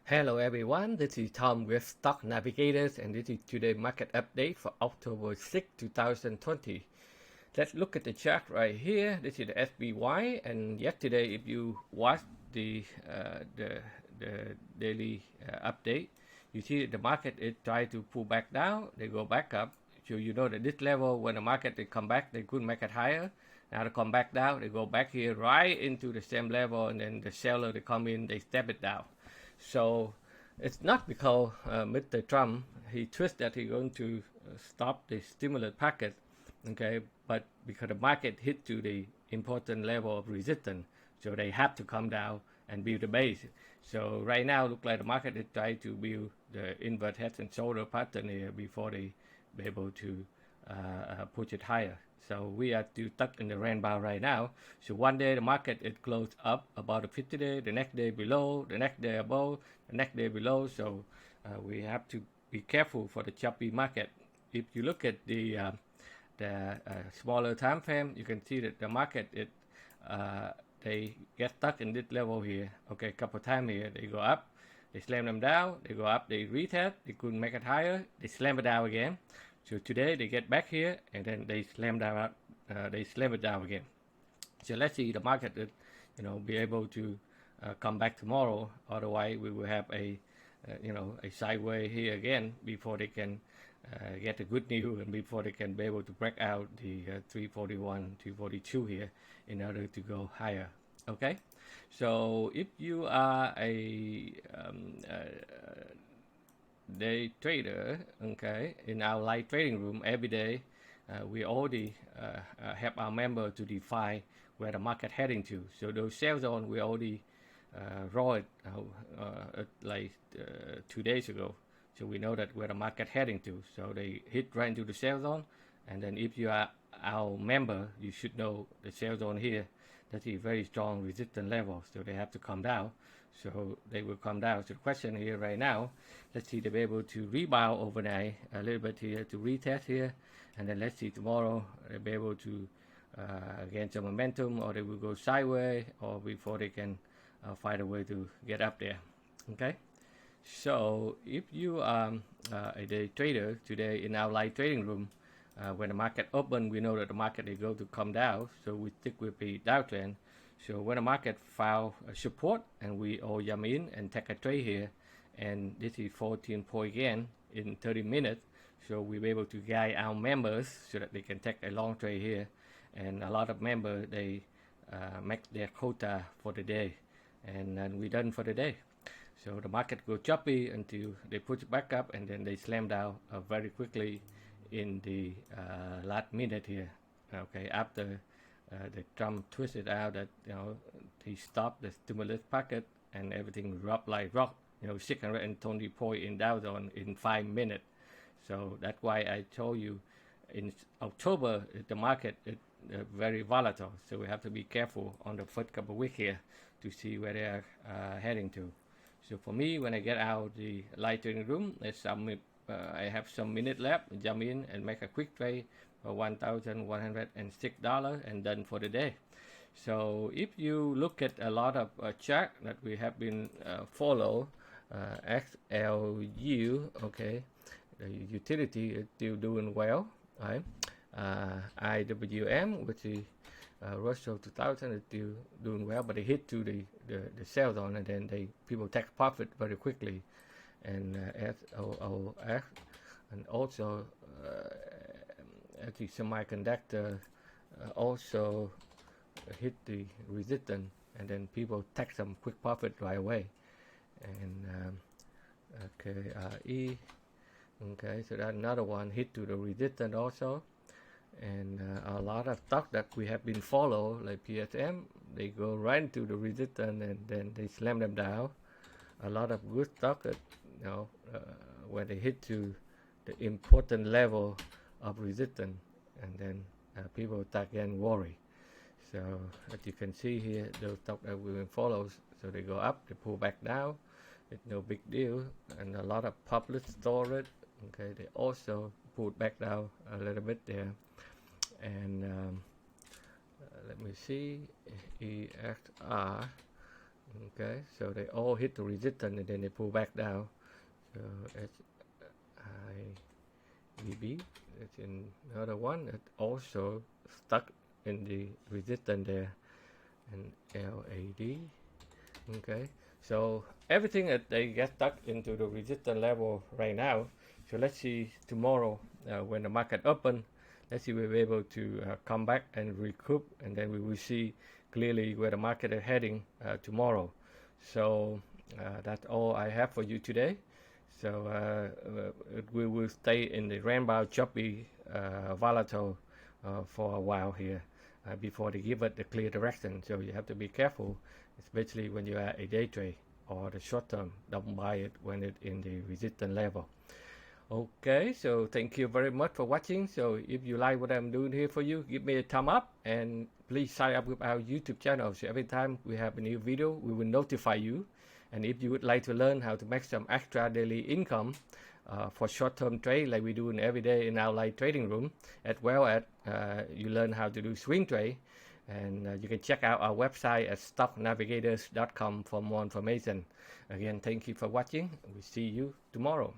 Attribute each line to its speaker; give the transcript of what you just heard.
Speaker 1: Hello everyone, this is Tom with Stock Navigators and this is today's market update for October 6, 2020. Let's look at the chart right here. This is the SPY, and yesterday if you watched the daily update, you see the market is trying to pull back down, they go back up. So you know that this level, when the market they come back, they could make it higher. Now they come back down, they go back here right into the same level, and then the seller they come in, they step it down. So it's not because Mr. Trump he twisted that he's going to stop the stimulus package, okay, but because the market hit to the important level of resistance, so they have to come down and build the base. So right now, look like the market is trying to build the inverted head and shoulder pattern here before they be able to push it higher. So we are still stuck in the range bound right now. So one day the market it closed up about the 50 day, the next day below, the next day above, the next day below. So we have to be careful for the choppy market. If you look at the smaller time frame, you can see that the market it they get stuck in this level here. Okay, a couple times here they go up, they slam them down, they go up, they retest, they couldn't make it higher, they slam it down again. So today they get back here and then they slam down, they slam it down again. So let's see the market, be able to come back tomorrow. Otherwise, we will have a sideways here again before they can get a good news and before they can be able to break out the 341, 242 here in order to go higher. Okay, so if you are a day trader, okay, in our live trading room every day, we already help our member to define where the market heading to. So those sell zone we already raw it like 2 days ago. So we know that where the market heading to. So they hit right into the sell zone, and then if you are our member, you should know the sell zone here. That is very strong resistance level. So they have to come down. So they will come down. So the question here right now, let's see, they'll be able to rebound overnight a little bit here to retest here, and then let's see tomorrow they'll be able to gain some momentum, or they will go sideways, or before they can find a way to get up there. Okay, so if you are a day trader today in our live trading room, when the market open, we know that the market is going to come down, so we stick with the downtrend. So when the market found support and we all jump in and take a trade here, and this is 14 point again in 30 minutes, so we'll be able to guide our members so that they can take a long trade here. And a lot of members they make their quota for the day, and then we're done for the day. So the market go choppy until they push back up, and then they slam down very quickly in the last minute here. Okay, after the Trump twisted out that he stopped the stimulus packet and everything dropped like rock. 620 point in Dow Jones in 5 minutes. So that's why I told you in October the market is very volatile. So we have to be careful on the first couple of weeks here to see where they are heading to. So for me, when I get out the live trading room, I have some minute left. Jump in and make a quick trade for $1,106 and done for the day. So if you look at a lot of chart that we have been follow, XLU, okay, the utility is still doing well, right? IWM, which is Russell 2000, is still doing well, but they hit to the sell zone, and then people take profit very quickly. And SOOX, and also the semiconductor also hit the resistance, and then people take some quick profit right away. And KRE, okay, so that's another one hit to the resistance also. And a lot of stock that we have been follow, like PSM, they go right into the resistance and then they slam them down. A lot of good stock that when they hit to the important level of resistance, and then people start getting worried. So as you can see here, those stock that we will follow, so they go up, they pull back down, it's no big deal. And a lot of public storage, okay, they also pulled back down a little bit there. And let me see, EXR, Okay, so they all hit the resistance and then they pull back down. So HIVB, it's in another one. It also stuck in the resistance there, and LAD. Okay, so everything that they get stuck into the resistance level right now. So let's see tomorrow when the market open. Let's see if we're able to come back and recoup, and then we will see clearly where the market is heading tomorrow. So that's all I have for you today. So we will stay in the rainbow, choppy, volatile for a while here before they give it the clear direction. So you have to be careful, especially when you are a day trade or the short term. Don't buy it when it's in the resistance level. Okay, so thank you very much for watching. So if you like what I'm doing here for you, give me a thumb up and please sign up with our YouTube channel. So every time we have a new video, we will notify you. And if you would like to learn how to make some extra daily income for short-term trade like we do every day in our live trading room, as well as you learn how to do swing trade, and you can check out our website at stocknavigators.com for more information. Again, thank you for watching. We'll see you tomorrow.